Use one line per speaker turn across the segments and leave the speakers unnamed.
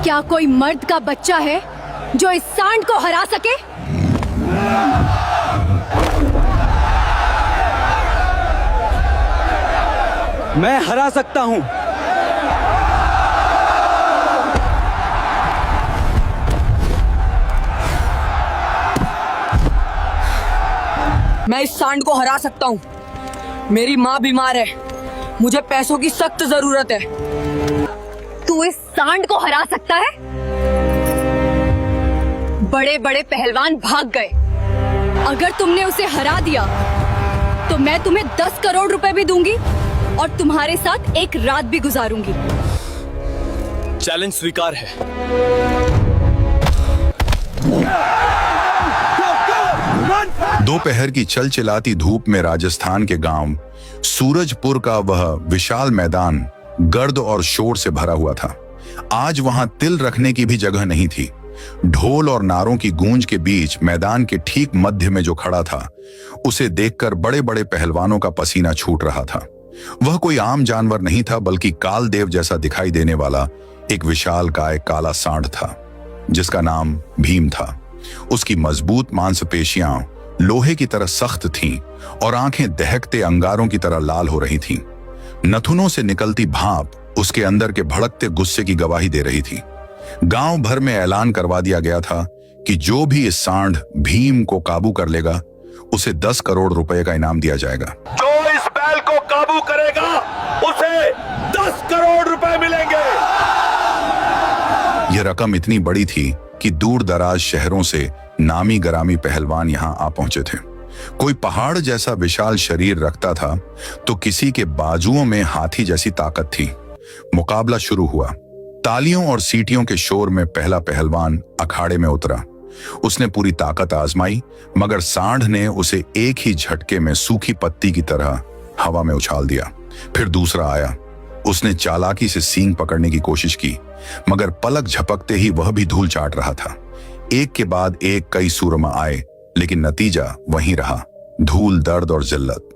क्या कोई मर्द का बच्चा है जो इस सांड को हरा सके?
मैं हरा सकता हूं।
मैं इस सांड को हरा सकता हूं। मेरी माँ बीमार है, मुझे पैसों की सख्त जरूरत है।
तू इस सांड को हरा सकता है? बड़े बड़े पहलवान भाग गए। अगर तुमने उसे हरा दिया तो मैं तुम्हें 10 करोड़ रुपए भी दूंगी और तुम्हारे साथ एक रात भी गुजारूंगी।
चैलेंज स्वीकार है।
दोपहर की चलचिलाती धूप में राजस्थान के गांव सूरजपुर का वह विशाल मैदान गर्द और शोर से भरा हुआ था। आज वहां तिल रखने की भी जगह नहीं थी। ढोल और नारों की गूंज के बीच मैदान के ठीक मध्य में जो खड़ा था, उसे देखकर बड़े बड़े पहलवानों का पसीना छूट रहा था। वह कोई आम जानवर नहीं था, बल्कि कालदेव जैसा दिखाई देने वाला एक विशालकाय काला सांड था, जिसका नाम भीम था। उसकी मजबूत मांसपेशियां लोहे की तरह सख्त थीं और आंखें दहकते अंगारों की तरह लाल हो रही थीं। नथुनों से निकलती भाप उसके अंदर के भड़कते गुस्से की गवाही दे रही थी। गांव भर में ऐलान करवा दिया गया था कि जो भी इस सांड भीम को काबू कर लेगा, उसे 10 करोड़ रुपए का इनाम दिया जाएगा।
जो इस बैल को काबू करेगा, उसे 10 करोड़ रुपए मिलेंगे।
यह रकम इतनी बड़ी थी कि दूर दराज शहरों से नामी गरामी पहलवान यहां आ पहुंचे थे। कोई पहाड़ जैसा विशाल शरीर रखता था तो किसी के बाजुओं में हाथी जैसी ताकत थी। मुकाबला शुरू हुआ। तालियों और सीटियों के शोर में पहला पहलवान अखाड़े में उतरा। उसने पूरी ताकत आजमाई, मगर सांड ने उसे एक ही झटके में सूखी पत्ती की तरह हवा में उछाल दिया। फिर दूसरा आया। उसने चालाकी से सींग पकड़ने की कोशिश की, मगर पलक झपकते ही वह भी धूल चाट रहा था। एक के बाद एक कई सूरमा आए, लेकिन नतीजा वहीं रहा, धूल, दर्द और जिल्लत।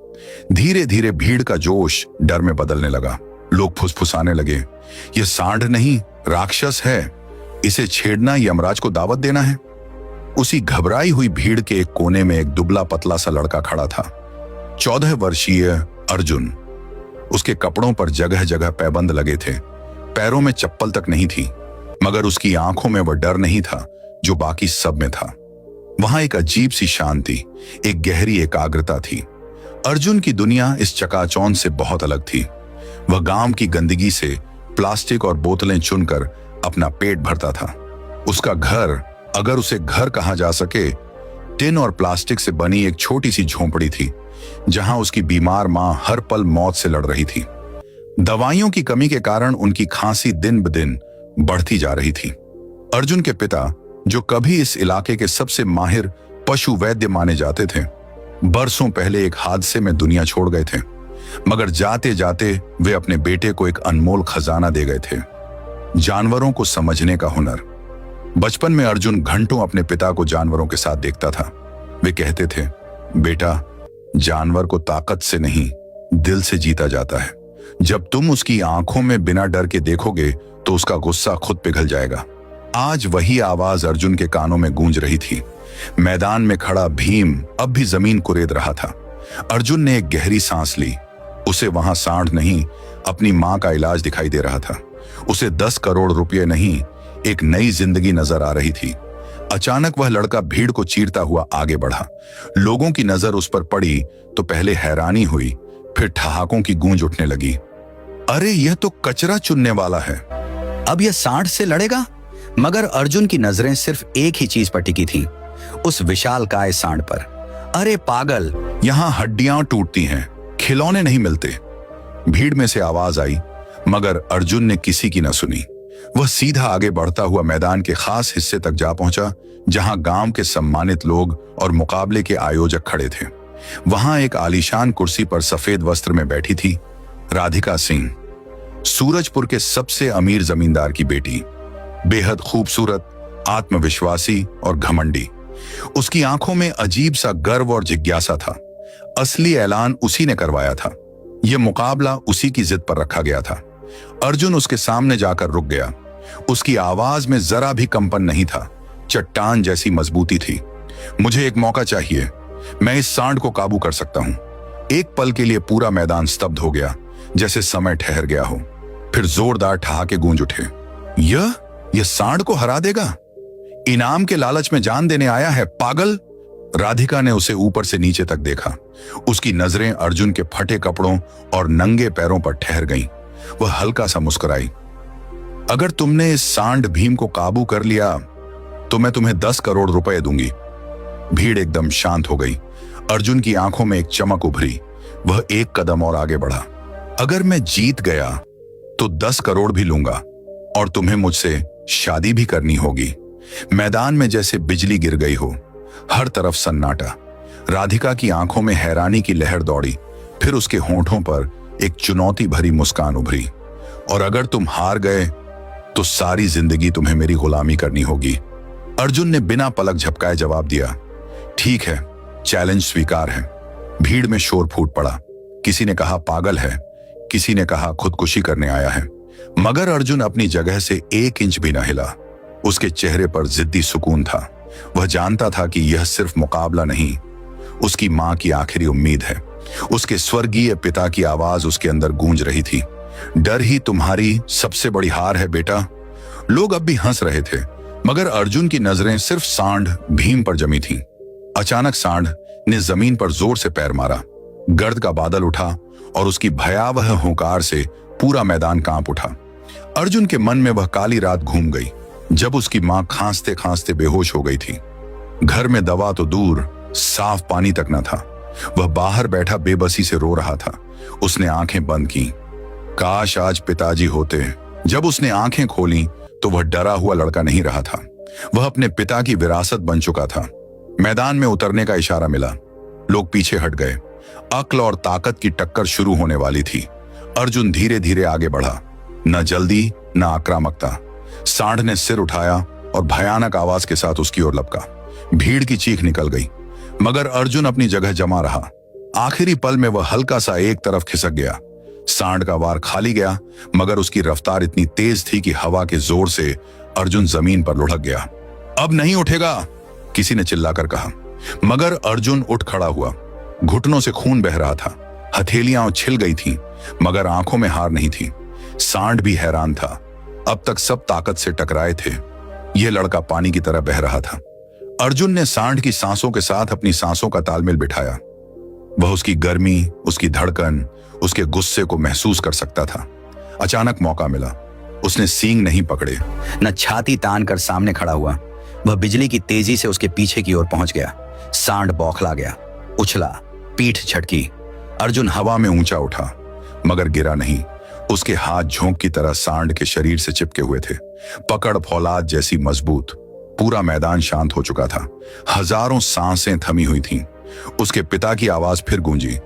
धीरे धीरे भीड़ का जोश डर में बदलने लगा। लोग फुसफुसाने लगे, यह सांड नहीं, राक्षस है। इसे छेड़ना यमराज को दावत देना है। उसी घबराई हुई भीड़ के एक कोने में एक दुबला पतला सा लड़का खड़ा था, 14 वर्षीय अर्जुन। उसके कपड़ों पर जगह जगह पैबंद लगे थे, पैरों में चप्पल तक नहीं थी, मगर उसकी आंखों में वह डर नहीं था जो बाकी सब में था। वहां एक अजीब सी शांति, एक गहरी एकाग्रता थी। अर्जुन की दुनिया इस चकाचौंध से बहुत अलग थी। वह गांव की गंदगी से प्लास्टिक और बोतलें चुनकर अपना पेट भरता था। उसका घर, अगर उसे घर कहा जा सके, टिन और प्लास्टिक से बनी एक छोटी सी झोंपड़ी थी, जहां उसकी बीमार मां हर पल मौत से लड़ रही थी। दवाइयों की कमी के कारण उनकी खांसी दिन ब दिन बढ़ती जा रही थी। अर्जुन के पिता, जो कभी इस इलाके के सबसे माहिर पशु वैद्य माने जाते थे, बरसों पहले एक हादसे में दुनिया छोड़ गए थे, मगर जाते जाते वे अपने बेटे को एक अनमोल खजाना दे गए थे, जानवरों को समझने का हुनर। बचपन में अर्जुन घंटों अपने पिता को जानवरों के साथ देखता था। वे कहते थे, बेटा, जानवर को ताकत से नहीं, दिल से जीता जाता है। जब तुम उसकी आंखों में बिना डर के देखोगे तो उसका गुस्सा खुद पिघल जाएगा। आज वही आवाज अर्जुन के कानों में गूंज रही थी। मैदान में खड़ा भीम अब भी जमीन कुरेद रहा था। अर्जुन ने एक गहरी सांस ली। उसे वहां सांड नहीं, अपनी मां का इलाज दिखाई दे रहा था। उसे 10 करोड़ रुपए नहीं, एक नई जिंदगी नजर आ रही थी। अचानक वह लड़का भीड़ को चीरता हुआ आगे बढ़ा। लोगों की नजर उस पर पड़ी तो पहले हैरानी हुई, फिर ठहाकों की गूंज उठने लगी। अरे, यह तो कचरा चुनने वाला है।
अब यह सांड से लड़ेगा? मगर अर्जुन की नजरें सिर्फ एक ही चीज पर टिकी थी, उस विशालकाय सांड पर। अरे पागल,
यहां हड्डियां टूटती हैं, खिलौने नहीं मिलते। भीड़ में से आवाज आई, मगर अर्जुन ने किसी की न सुनी। वह सीधा आगे बढ़ता हुआ मैदान के खास हिस्से तक जा पहुंचा, जहां गांव के सम्मानित लोग और मुकाबले के आयोजक खड़े थे। वहां एक आलीशान कुर्सी पर सफेद वस्त्र में बैठी थी राधिका सिंह, सूरजपुर के सबसे अमीर जमींदार की बेटी। बेहद खूबसूरत, आत्मविश्वासी और घमंडी। उसकी आंखों में अजीब सा गर्व और जिज्ञासा था। असली ऐलान उसी ने करवाया था। यह मुकाबला उसी की जिद पर रखा गया था। अर्जुन उसके सामने जाकर रुक गया। उसकी आवाज में जरा भी कंपन नहीं था, चट्टान जैसी मजबूती थी। मुझे एक मौका चाहिए, मैं इस सांड को काबू कर सकता हूं। एक पल के लिए पूरा मैदान स्तब्ध हो गया, जैसे समय ठहर गया हो। फिर जोरदार ठहाके गूंज उठे। यह सांड को हरा देगा? इनाम के लालच में जान देने आया है, पागल। राधिका ने उसे ऊपर से नीचे तक देखा। उसकी नजरें अर्जुन के फटे कपड़ों और नंगे पैरों पर ठहर गईं। वह हल्का सा मुस्कुराई। अगर तुमने इस सांड भीम को काबू कर लिया तो मैं तुम्हें 10 करोड़ रुपए दूंगी। भीड़ एकदम शांत हो गई। अर्जुन की आंखों में एक चमक उभरी। वह एक कदम और आगे बढ़ा। अगर मैं जीत गया तो 10 करोड़ भी लूंगा और तुम्हें मुझसे शादी भी करनी होगी। मैदान में जैसे बिजली गिर गई हो, हर तरफ सन्नाटा। राधिका की आंखों में हैरानी की लहर दौड़ी, फिर उसके होंठों पर एक चुनौती भरी मुस्कान उभरी। और अगर तुम हार गए तो सारी जिंदगी तुम्हें मेरी गुलामी करनी होगी। अर्जुन ने बिना पलक झपकाए जवाब दिया, ठीक है, चैलेंज स्वीकार है। भीड़ में शोर फूट पड़ा। किसी ने कहा पागल है, किसी ने कहा खुदकुशी करने आया है, मगर अर्जुन अपनी जगह से 1 इंच भी न हिला। उसके चेहरे पर जिद्दी सुकून था। वह जानता था कि यह सिर्फ मुकाबला नहीं, उसकी मां की आखिरी उम्मीद है। उसके स्वर्गीय पिता की आवाज उसके अंदर गूंज रही थी, डर ही तुम्हारी सबसे बड़ी हार है बेटा। लोग अब भी हंस रहे थे, मगर अर्जुन की नजरें सिर्फ सांड भीम पर जमी थीं। अचानक सांड ने जमीन पर जोर से पैर मारा। गर्द का बादल उठा और उसकी भयावह हुंकार से पूरा मैदान कांप उठा। अर्जुन के मन में वह काली रात घूम गई जब उसकी मां खांसते खांसते बेहोश हो गई थी। घर में दवा तो दूर, साफ पानी तक न था। वह बाहर बैठा बेबसी से रो रहा था। उसने आंखें बंद की। काश आज पिताजी होते। जब उसने आंखें खोली तो वह डरा हुआ लड़का नहीं रहा था। वह अपने पिता की विरासत बन चुका था। मैदान में उतरने का इशारा मिला। लोग पीछे हट गए। अक्ल और ताकत की टक्कर शुरू होने वाली थी। अर्जुन धीरे धीरे आगे बढ़ा, न जल्दी न आक्रामकता। सांड ने सिर उठाया और भयानक आवाज के साथ उसकी ओर लपका। भीड़ की चीख निकल गई, मगर अर्जुन अपनी जगह जमा रहा। आखिरी पल में वह हल्का सा एक तरफ खिसक गया। सांड का वार खाली गया, मगर उसकी रफ्तार इतनी तेज थी कि हवा के जोर से अर्जुन जमीन पर लुढ़क गया। अब नहीं उठेगा, किसी ने चिल्लाकर कहा, मगर अर्जुन उठ खड़ा हुआ। घुटनों से खून बह रहा था, हथेलियां छिल गई थीं, मगर आंखों में हार नहीं थी। सांड भी हैरान था। अब तक सब ताकत से टकराए थे, यह लड़का पानी की तरह बह रहा था। अर्जुन ने सांड की सांसों के साथ अपनी सांसों का तालमेल बिठाया। वह उसकी गर्मी, उसकी धड़कन, उसके गुस्से को महसूस कर सकता था। अचानक मौका मिला। उसने सींग नहीं पकड़े,
न छाती तान कर सामने खड़ा हुआ। वह बिजली की तेजी से उसके पीछे की ओर पहुंच गया। सांड बौखला गया, उछला, पीठ झटकी। अर्जुन हवा में ऊंचा उठा, मगर गिरा नहीं। उसके हाथ झोंक की तरह सांड के शरीर से चिपके हुए थे, पकड़ फौलाद जैसी मजबूत। पूरा मैदान शांत हो चुका था। हजारों सांसें थमी हुई थीं। उसके पिता की आवाज फिर गूंजी,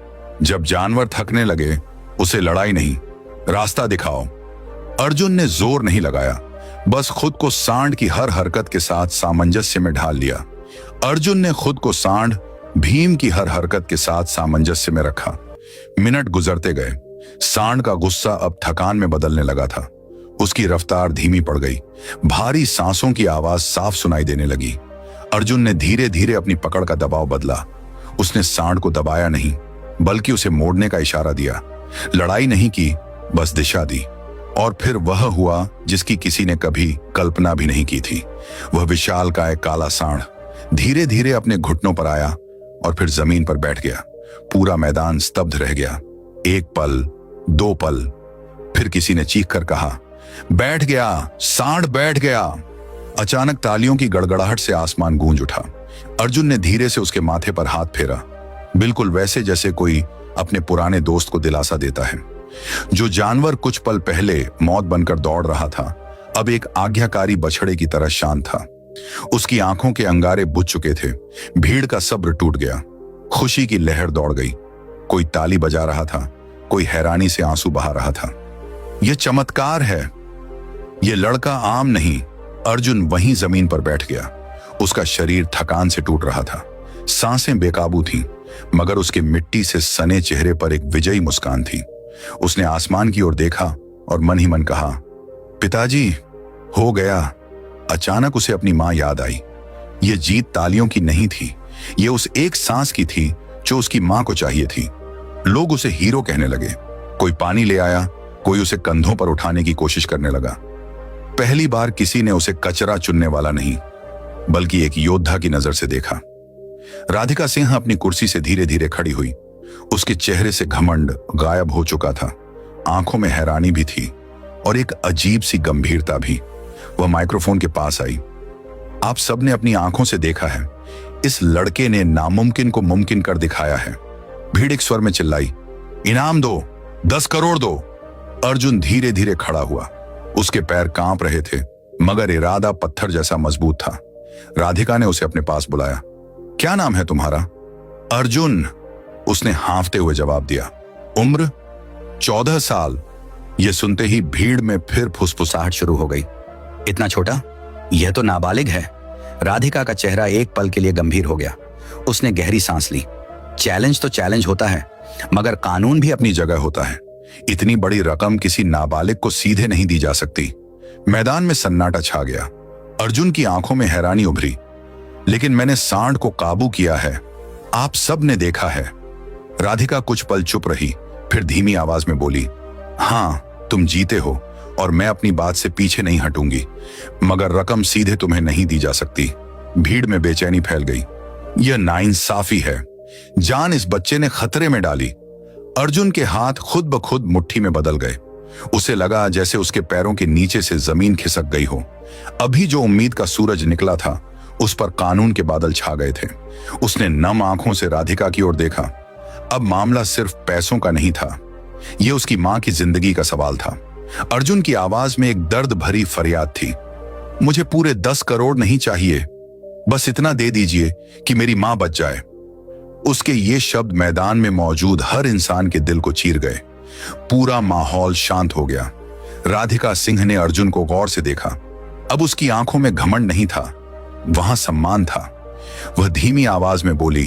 जब जानवर थकने लगे उसे लड़ाई नहीं, रास्ता दिखाओ। अर्जुन ने जोर नहीं लगाया, बस खुद को सांड की हर हरकत के साथ सामंजस्य में ढाल लिया। अर्जुन ने खुद को सांड भीम की हर हरकत के साथ सामंजस्य में रखा। मिनट गुजरते गए। सांड का गुस्सा अब थकान में बदलने लगा था। उसकी रफ्तार धीमी पड़ गई। भारी सांसों की आवाज साफ सुनाई देने लगी। अर्जुन ने धीरे धीरे अपनी पकड़ का दबाव बदला। उसने सांड को दबाया नहीं, बल्कि उसे मोड़ने का इशारा दिया। लड़ाई नहीं की, बस दिशा दी। और फिर वह हुआ जिसकी किसी ने कभी कल्पना भी नहीं की थी। वह विशालकाय काला सांड धीरे धीरे अपने घुटनों पर आया और फिर जमीन पर बैठ गया। पूरा मैदान स्तब्ध रह गया। 1 पल, 2 पल, फिर किसी ने चीख कर कहा, बैठ गया, सांड बैठ गया। अचानक तालियों की गड़गड़ाहट से आसमान गूंज उठा। अर्जुन ने धीरे से उसके माथे पर हाथ फेरा, बिल्कुल वैसे जैसे कोई अपने पुराने दोस्त को दिलासा देता है। जो जानवर कुछ पल पहले मौत बनकर दौड़ रहा था, अब एक आज्ञाकारी बछड़े की तरह शांत था। उसकी आंखों के अंगारे बुझ चुके थे। भीड़ का सब्र टूट गया। खुशी की लहर दौड़ गई। कोई ताली बजा रहा था, कोई हैरानी से आंसू बहा रहा था। यह चमत्कार है, यह लड़का आम नहीं। अर्जुन वहीं जमीन पर बैठ गया। उसका शरीर थकान से टूट रहा था। सांसें बेकाबू थीं, मगर उसके मिट्टी से सने चेहरे पर एक विजयी मुस्कान थी। उसने आसमान की ओर देखा और मन ही मन कहा, पिताजी,
हो गया। अचानक उसे अपनी मां याद आई। ये जीत तालियों की नहीं थी, ये उस एक सांस की थी जो उसकी मां को चाहिए थी। लोग उसे हीरो कहने लगे। कोई पानी ले आया, कोई उसे कंधों पर उठाने की कोशिश करने लगा। पहली बार किसी ने उसे कचरा चुनने वाला नहीं, बल्कि एक योद्धा की नजर से देखा। राधिका सिंह अपनी कुर्सी से धीरे धीरे खड़ी हुई। उसके चेहरे से घमंड गायब हो चुका था। आंखों में हैरानी भी थी और एक अजीब सी गंभीरता भी। वह माइक्रोफोन के पास आई। आप सबने अपनी आंखों से देखा है, इस लड़के ने नामुमकिन को मुमकिन कर दिखाया है। भीड़ एक स्वर में चिल्लाई, इनाम दो, 10 करोड़ दो। अर्जुन धीरे धीरे खड़ा हुआ। उसके पैर कांप रहे थे, मगर इरादा पत्थर जैसा मजबूत था। राधिका ने उसे अपने पास बुलाया। क्या नाम है तुम्हारा? अर्जुन, उसने हांफते हुए जवाब दिया। उम्र? 14 साल। यह सुनते ही भीड़ में फिर फुसफुसाहट शुरू हो गई।
इतना छोटा? यह तो नाबालिग है। राधिका का चेहरा एक पल के लिए गंभीर हो गया। उसने गहरी सांस ली। चैलेंज तो चैलेंज होता है, मगर कानून भी अपनी जगह होता है। इतनी बड़ी रकम किसी नाबालिग को सीधे नहीं दी जा सकती। मैदान में सन्नाटा छा गया। अर्जुन की आंखों में हैरानी उभरी। लेकिन मैंने सांड को काबू किया है, आप सब ने देखा है। राधिका कुछ पल चुप रही, फिर धीमी आवाज में बोली, हां, तुम जीते हो और मैं अपनी बात से पीछे नहीं हटूंगी, मगर रकम सीधे तुम्हें नहीं दी जा सकती। भीड़ में बेचैनी फैल गई। यह नाइंसाफी है। जान इस बच्चे ने खतरे में डाली। अर्जुन के हाथ खुद ब खुद मुट्ठी में बदल गए। उसे लगा जैसे उसके पैरों के नीचे से जमीन खिसक गई हो। अभी जो उम्मीद का सूरज निकला था, उस पर कानून के बादल छा गए थे। उसने नम आंखों से राधिका की ओर देखा। अब मामला सिर्फ पैसों का नहीं था, यह उसकी मां की जिंदगी का सवाल था। अर्जुन की आवाज में एक दर्द भरी फरियाद थी। मुझे पूरे 10 करोड़ नहीं चाहिए, बस इतना दे दीजिए कि मेरी मां बच जाए। उसके ये शब्द मैदान में मौजूद हर इंसान के दिल को चीर गए। पूरा माहौल शांत हो गया। राधिका सिंह ने अर्जुन को गौर से देखा। अब उसकी आंखों में घमंड नहीं था, वहां सम्मान था। वह धीमी आवाज में बोली,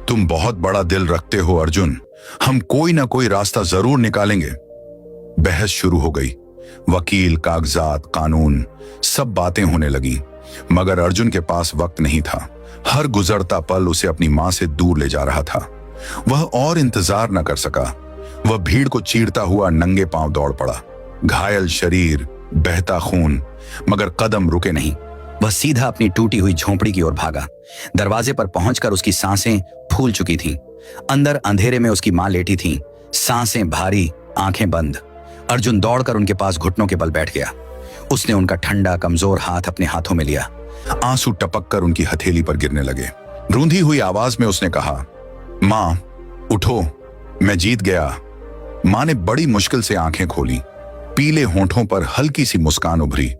तुम बहुत बड़ा दिल रखते हो अर्जुन, हम कोई ना कोई रास्ता जरूर निकालेंगे। बहस शुरू हो गई। वकील, कागजात, कानून, सब बातें होने लगी, मगर अर्जुन के पास वक्त नहीं था। हर गुजरता पल उसे अपनी मां से दूर ले जा रहा था। वह और इंतजार न कर सका। वह भीड़ को चीरता हुआ नंगे पांव दौड़ पड़ा। घायल शरीर, बहता खून, मगर कदम रुके नहीं। वह सीधा अपनी टूटी हुई झोंपड़ी की ओर भागा। दरवाजे पर पहुंचकर उसकी सांसें फूल चुकी थीं। अंदर अंधेरे में उसकी मां लेटी थी, सांसें भारी, आंखें बंद। अर्जुन दौड़कर उनके पास घुटनों के बल बैठ गया। उसने उनका ठंडा कमजोर हाथ अपने हाथों में लिया। आंसू टपककर उनकी हथेली पर गिरने लगे। रूंधी हुई आवाज में उसने कहा, मां उठो, मैं जीत गया। मां ने बड़ी मुश्किल से आंखें खोली। पीले होंठों पर हल्की सी मुस्कान उभरी।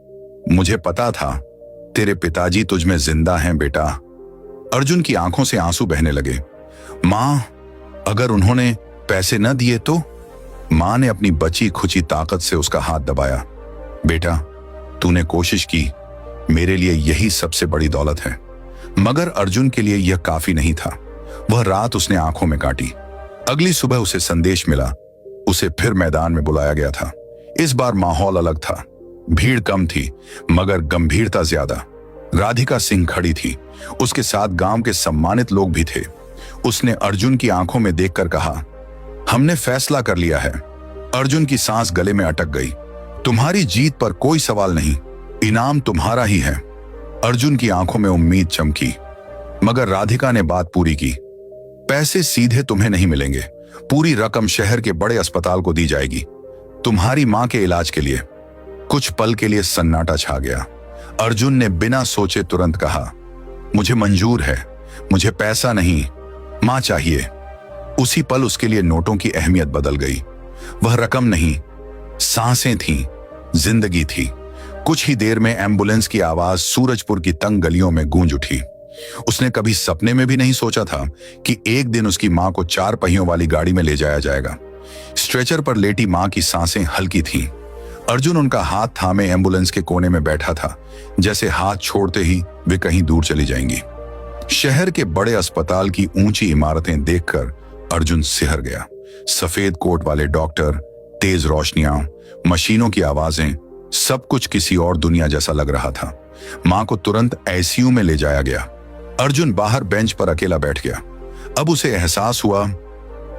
मुझे पता था तेरे पिताजी तुझ में जिंदा हैं बेटा। अर्जुन की आंखों से आंसू बहने लगे। मां, अगर उन्होंने पैसे न दिए तो? मां ने अपनी बची खुची ताकत से उसका हाथ दबाया। बेटा, तूने कोशिश की, मेरे लिए यही सबसे बड़ी दौलत है। मगर अर्जुन के लिए यह काफी नहीं था। वह रात उसने आंखों में काटी। अगली सुबह उसे संदेश मिला। उसे फिर मैदान में बुलाया गया था। इस बार माहौल अलग था। भीड़ कम थी, मगर गंभीरता ज्यादा। राधिका सिंह खड़ी थी। उसके साथ गांव के सम्मानित लोग भी थे। उसने अर्जुन की आंखों में देखकर कहा, हमने फैसला कर लिया है। अर्जुन की सांस गले में अटक गई। तुम्हारी जीत पर कोई सवाल नहीं, इनाम तुम्हारा ही है। अर्जुन की आंखों में उम्मीद चमकी, मगर राधिका ने बात पूरी की। पैसे सीधे तुम्हें नहीं मिलेंगे, पूरी रकम शहर के बड़े अस्पताल को दी जाएगी, तुम्हारी मां के इलाज के लिए। कुछ पल के लिए सन्नाटा छा गया। अर्जुन ने बिना सोचे तुरंत कहा, मुझे मंजूर है, मुझे पैसा नहीं, मां चाहिए। उसी पल उसके लिए नोटों की अहमियत बदल गई। वह रकम नहीं, सांसें थीं, जिंदगी थी। कुछ ही देर में एम्बुलेंस की आवाज सूरजपुर की तंग गलियों में गूंज उठी। उसने कभी सपने में भी नहीं सोचा था कि एक दिन उसकी मां को 4 पहियों वाली गाड़ी में ले जाया जाएगा। स्ट्रेचर पर लेटी मां की सांसें हल्की थीं। अर्जुन उनका हाथ थामे एम्बुलेंस के कोने में बैठा था, जैसे हाथ छोड़ते ही वे कहीं दूर चली जाएंगी। शहर के बड़े अस्पताल की ऊंची इमारतें देखकर अर्जुन सिहर गया। सफेद कोट वाले डॉक्टर, तेज रोशनियां, मशीनों की आवाजें,
सब कुछ किसी और दुनिया जैसा लग रहा था। मां को तुरंत आईसीयू में ले जाया गया। अर्जुन बाहर बेंच पर अकेला बैठ गया। अब उसे एहसास हुआ,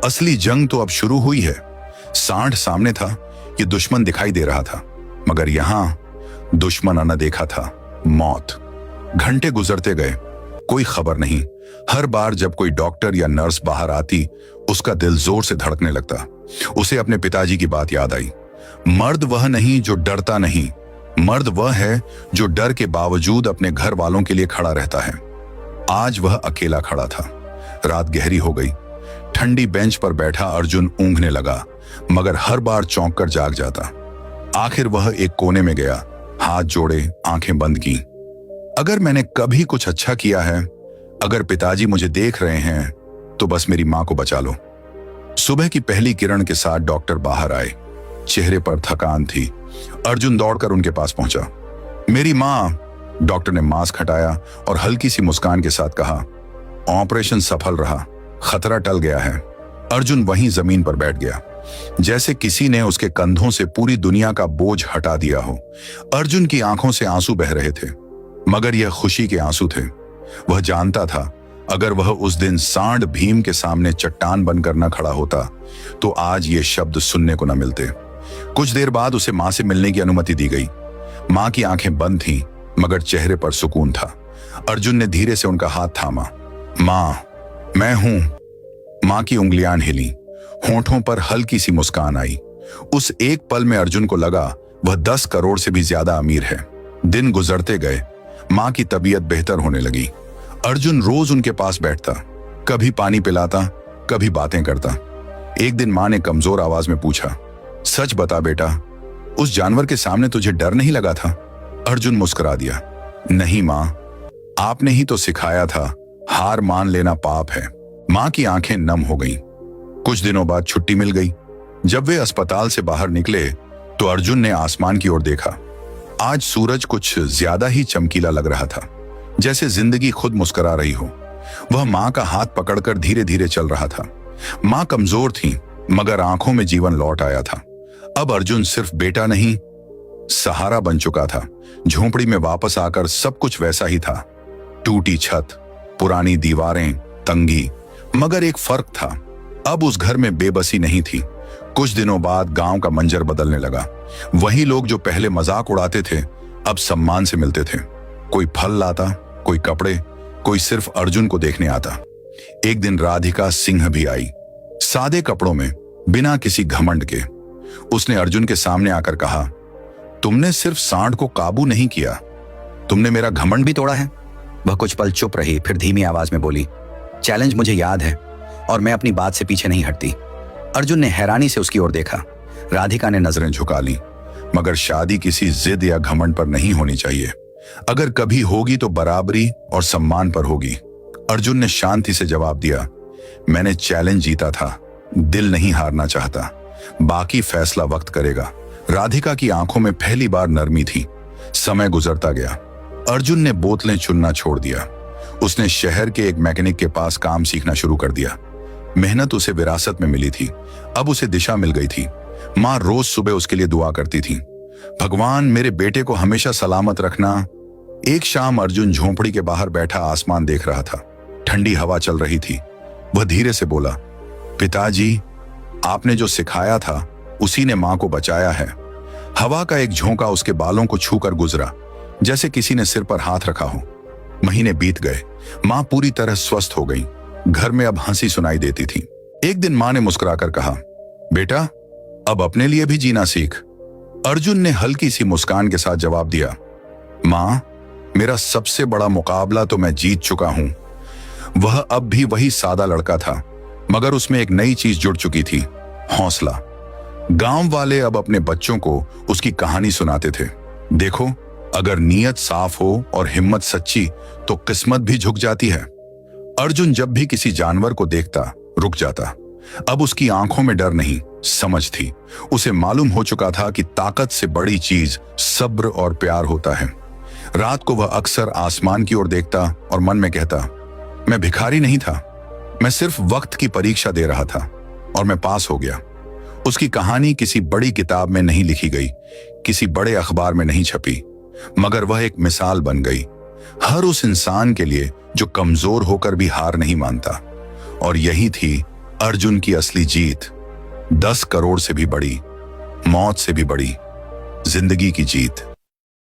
असली जंग तो अब शुरू हुई है। सांड सामने था, ये दुश्मन दिखाई दे रहा था, मगर यहां दुश्मन अनदेखा था, मौत। घंटे गुजरते गए, कोई खबर नहीं। हर बार जब कोई डॉक्टर या नर्स बाहर आती, उसका दिल जोर से धड़कने लगता। उसे अपने पिताजी की बात याद आई। मर्द वह नहीं जो डरता नहीं, मर्द वह है जो डर के बावजूद अपने घर वालों के लिए खड़ा रहता है। आज वह अकेला खड़ा था। रात गहरी हो गई। ठंडी बेंच पर बैठा अर्जुन ऊँघने लगा, मगर हर बार चौंक कर जाग जाता। आखिर वह एक कोने में गया, हाथ जोड़े, आंखें बंद की। अगर मैंने कभी कुछ अच्छा किया है, अगर पिताजी मुझे देख रहे हैं, तो बस मेरी मां को बचा लो। सुबह की पहली किरण के साथ डॉक्टर बाहर आए। चेहरे पर थकान थी। अर्जुन दौड़कर उनके पास पहुंचा। मेरी मां, डॉक्टर ने मास्क हटाया और हल्की सी मुस्कान के साथ कहा, ऑपरेशन सफल रहा, खतरा टल गया है। अर्जुन वहीं जमीन पर बैठ गया, जैसे किसी ने उसके कंधों से पूरी दुनिया का बोझ हटा दिया हो। अर्जुन की आंखों से आंसू बह रहे थे, मगर यह खुशी के आंसू थे। वह जानता था, अगर वह उस दिन सांड भीम के सामने चट्टान बनकर न खड़ा होता, तो आज ये शब्द सुनने को न मिलते। कुछ देर बाद उसे मां से मिलने की अनुमति दी गई। मां की आंखें बंद थीं, मगर चेहरे पर सुकून था। अर्जुन ने धीरे से उनका हाथ थामा। मां, मैं हूं। मां की उंगलियां हिली, होंठों पर हल्की सी मुस्कान आई। उस एक पल में अर्जुन को लगा वह 10 करोड़ से भी ज्यादा अमीर है। दिन गुजरते गए, मां की तबीयत बेहतर होने लगी। अर्जुन रोज उनके पास बैठता, कभी पानी पिलाता, कभी बातें करता। एक दिन मां ने कमजोर आवाज में पूछा, सच बता बेटा, उस जानवर के सामने तुझे डर नहीं लगा था? अर्जुन मुस्कुरा दिया, नहीं मां, आपने ही तो सिखाया था, हार मान लेना पाप है। मां की आंखें नम हो गईं। कुछ दिनों बाद छुट्टी मिल गई। जब वे अस्पताल से बाहर निकले, तो अर्जुन ने आसमान की ओर देखा। आज सूरज कुछ ज्यादा ही चमकीला लग रहा था, जैसे जिंदगी खुद मुस्कुरा रही हो। वह मां का हाथ पकड़कर धीरे धीरे चल रहा था। मां कमजोर थी, मगर आंखों में जीवन लौट आया था। अब अर्जुन सिर्फ बेटा नहीं, सहारा बन चुका था। झोंपड़ी में वापस आकर सब कुछ वैसा ही था। टूटी छत, पुरानी दीवारें, तंगी, मगर एक फर्क था। अब उस घर में बेबसी नहीं थी। कुछ दिनों बाद गांव का मंजर बदलने लगा। वही लोग जो पहले मजाक उड़ाते थे, अब सम्मान से मिलते थे। कोई फल लाता, कोई कपड़े, कोई सिर्फ अर्जुन को देखने आता। एक दिन राधिका सिंह भी आई, सादे कपड़ों में, बिना किसी घमंड के। उसने अर्जुन के सामने आकर कहा, तुमने सिर्फ सांड को काबू नहीं किया, तुमने मेरा घमंड भी तोड़ा है।
वह कुछ पल चुप रही, फिर धीमी आवाज में बोली, चैलेंज मुझे याद है और मैं अपनी बात से पीछे नहीं हटती। अर्जुन ने हैरानी से उसकी ओर देखा।
राधिका ने नजरें झुका ली, मगर शादी किसी जिद या घमंड पर नहीं होनी चाहिए। अगर कभी होगी तो बराबरी और सम्मान पर होगी। अर्जुन ने शांति से जवाब दिया, मैंने चैलेंज जीता था, दिल नहीं हारना चाहता, बाकी फैसला वक्त करेगा। राधिका की आंखों में पहली बार नरमी थी। समय गुजरता गया। अर्जुन ने बोतलें चुनना छोड़ दिया। उसने शहर के एक मैकेनिक के पास काम सीखना शुरू कर दिया। मेहनत उसे विरासत में मिली थी, अब उसे दिशा मिल गई थी। मां रोज सुबह उसके लिए दुआ करती थी, भगवान मेरे बेटे को हमेशा सलामत रखना। एक शाम अर्जुन झोंपड़ी के बाहर बैठा आसमान देख रहा था। ठंडी हवा चल रही थी। वह धीरे से बोला, पिताजी, आपने जो सिखाया था उसी ने मां को बचाया है। हवा का एक झोंका उसके बालों को छूकर गुजरा, जैसे किसी ने सिर पर हाथ रखा हो। महीने बीत गए। मां पूरी तरह स्वस्थ हो गई। घर में अब हंसी सुनाई देती थी। एक दिन मां ने मुस्कुराकर कहा, बेटा, अब अपने लिए भी जीना सीख। अर्जुन ने हल्की सी मुस्कान के साथ जवाब दिया, मां, मेरा सबसे बड़ा मुकाबला तो मैं जीत चुका हूं। वह अब भी वही सादा लड़का था, मगर उसमें एक नई चीज जुड़ चुकी थी, हौसला। गांव वाले अब अपने बच्चों को उसकी कहानी सुनाते थे। देखो, अगर नीयत साफ हो और हिम्मत सच्ची, तो किस्मत भी झुक जाती है। अर्जुन जब भी किसी जानवर को देखता, रुक जाता। अब उसकी आंखों में डर नहीं, समझ थी। उसे मालूम हो चुका था कि ताकत से बड़ी चीज सब्र और प्यार होता है। रात को वह अक्सर आसमान की ओर देखता और मन में कहता, मैं भिखारी नहीं था, मैं सिर्फ वक्त की परीक्षा दे रहा था और मैं पास हो गया। उसकी कहानी किसी बड़ी किताब में नहीं लिखी गई, किसी बड़े अखबार में नहीं छपी, मगर वह एक मिसाल बन गई हर उस इंसान के लिए जो कमजोर होकर भी हार नहीं मानता। और यही थी अर्जुन की असली जीत, 10 करोड़ से भी बड़ी, मौत से भी बड़ी, जिंदगी की जीत।